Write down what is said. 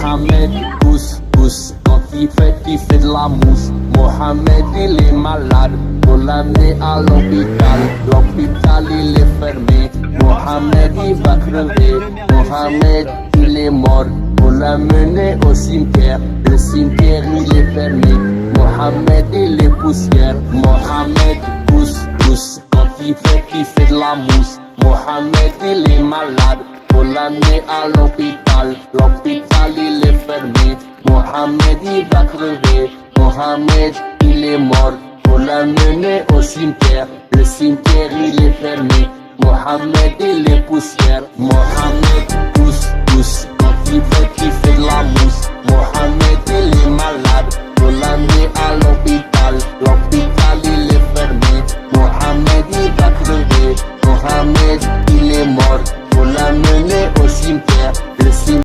Mohamed pousse, pousse, quand il fait de la mousse. Mohamed il est malade, faut l'amener à l'hôpital. L'hôpital il est fermé, Mohamed il va crever. Mohamed il est mort, faut l'amener au cimetière. Le cimetière il est fermé, Mohamed il est poussière. Mohamed pousse, pousse, quand il fait de la mousse. Mohamed il est malade, faut l'amener à l'hôpital. L'hôpital il est fermé, Mohamed il va crever. Mohamed il est mort, faut l'amener au cimetière. Le cimetière il est fermé, Mohamed il est poussière. Mohamed pousse, pousse, quand il fait